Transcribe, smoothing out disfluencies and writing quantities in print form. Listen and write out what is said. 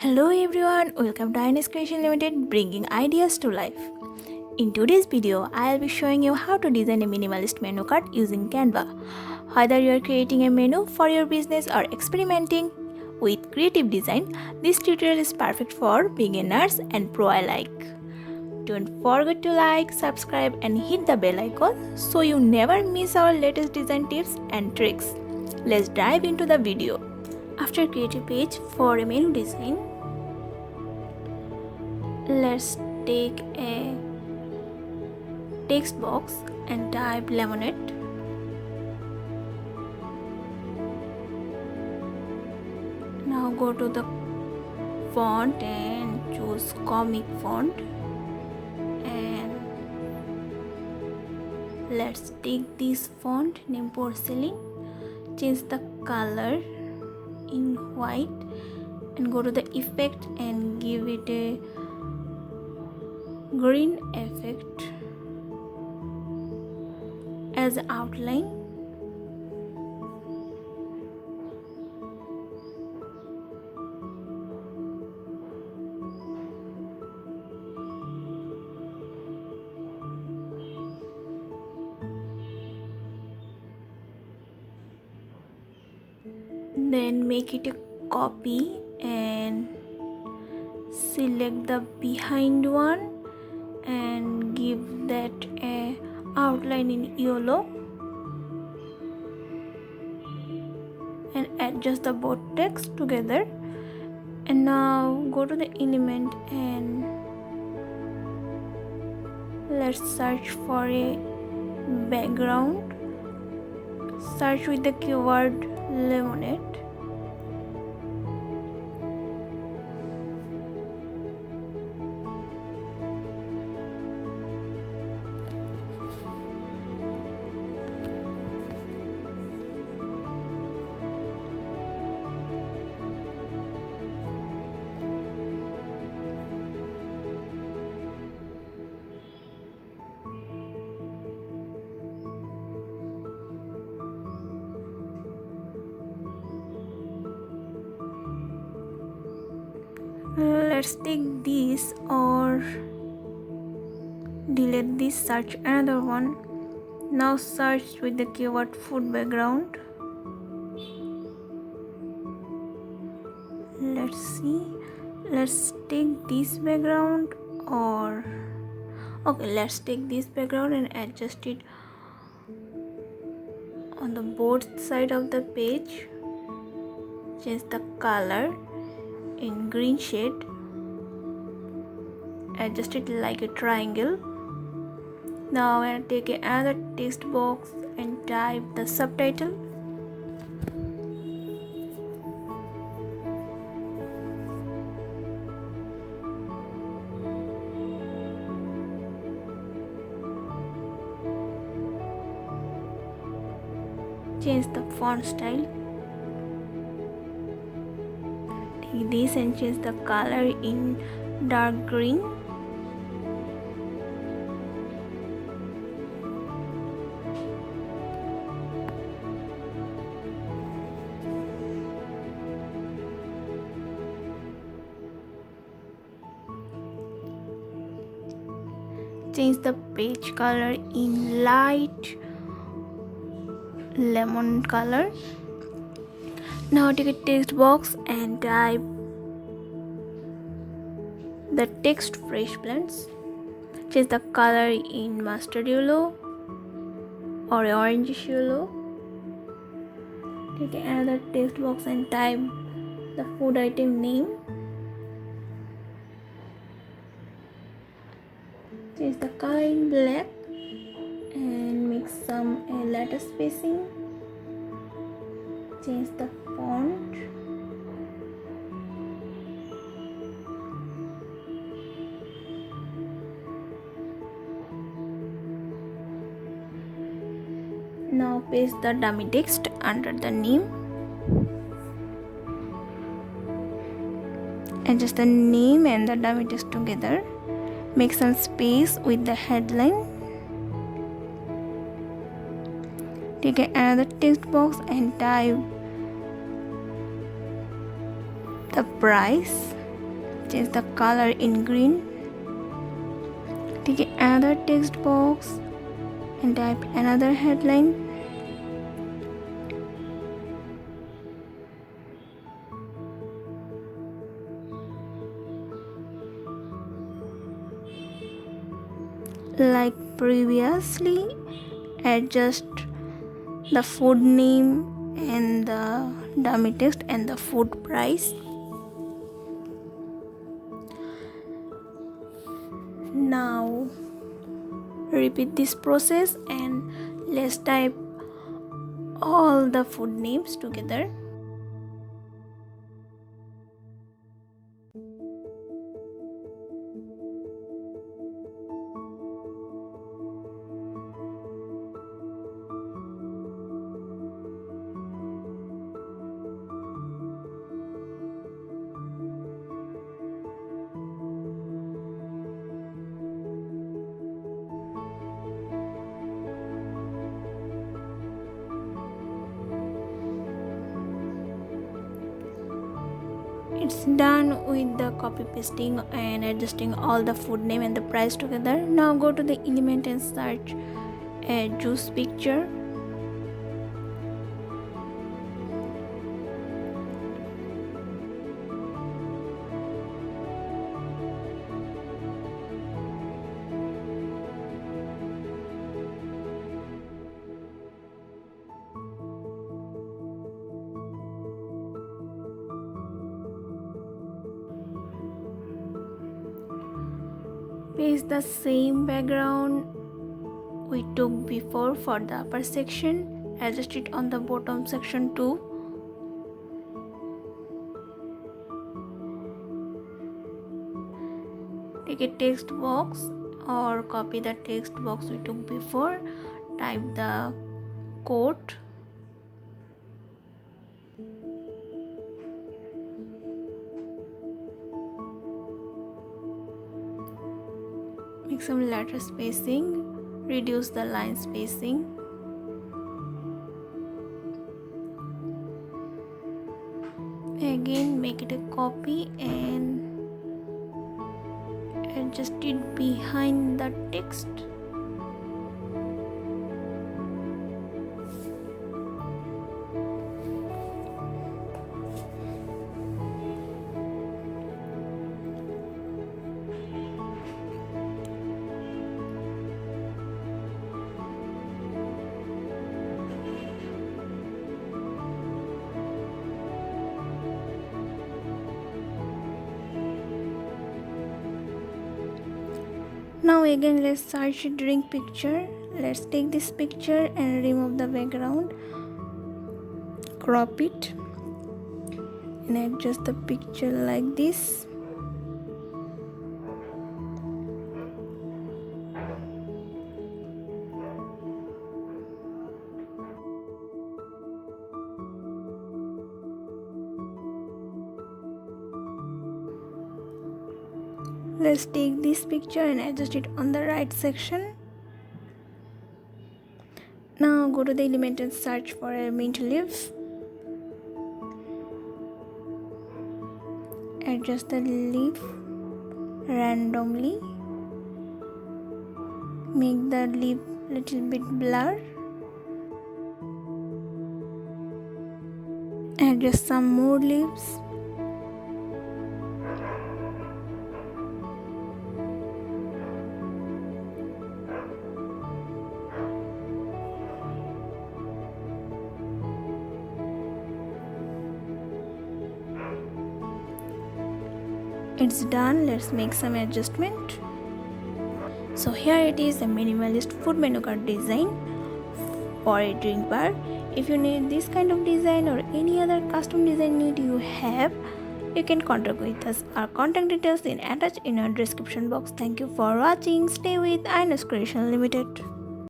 Hello everyone, welcome to INS Creations Ltd, bringing ideas to life. In today's video, I'll be showing you how to design a minimalist menu card using Canva. Whether you're creating a menu for your business or experimenting with creative design, this tutorial is perfect for beginners and pro alike. Don't forget to like, subscribe and hit the bell icon so you never miss our latest design tips and tricks. Let's dive into the video. After creative page for a menu design, let's take a text box and type lemonade. Now go to the font and choose comic font and let's take this font name porcelain. Change the color in white and go to the effect and give it a green effect as outline. Then make it a copy and select the behind one and give that a outline in yellow and adjust the both text together. And now go to the element and let's search for a background. Search with the keyword lemonade. Let's take this or delete this, search another one. Now search with the keyword food background. Let's see, let's take this background or let's take this background and adjust it on the both side of the page. Change the color in green shade, adjust it like a triangle. Now I'll take another text box and type the subtitle. Change the font style. Take this and change the color in dark green. Change the page color in light lemon color. Now take a text box and type the text fresh blends. Change the color in mustard yellow or orange yellow. Take another text box and type the food item name. Change the color in black and make some letter spacing. Change the font. Now paste the dummy text under the name. Adjust the name and the dummy text together. Make some space with the headline. Take another text box and type the price change the color in green. Take another text box and type another headline. Like previously, adjust the food name and the dummy text and the food price. Now repeat this process and let's type all the food names together. It's done with the copy pasting and adjusting all the food name and the price together. Now go to the element and search a juice picture. Paste the same background we took before for the upper section. Adjust it on the bottom section too. Take a text box or copy the text box we took before. Type the quote. Make some letter spacing, reduce the line spacing. Again, make it a copy and adjust it behind the text. Now again let's search drink picture. Let's take this picture and remove the background, crop it and adjust the picture like this. Let's take this picture and adjust it on the right section. Now go to the element and search for a mint leaf. Adjust the leaf randomly. Make the leaf little bit blur. Adjust some more leaves. It's done. Let's make some adjustment. So here it is, a minimalist food menu card design for a drink bar. If you need this kind of design or any other custom design need you have, you can contact with us. Our contact details in attached in our description box. Thank you for watching. Stay with INS Creations Ltd.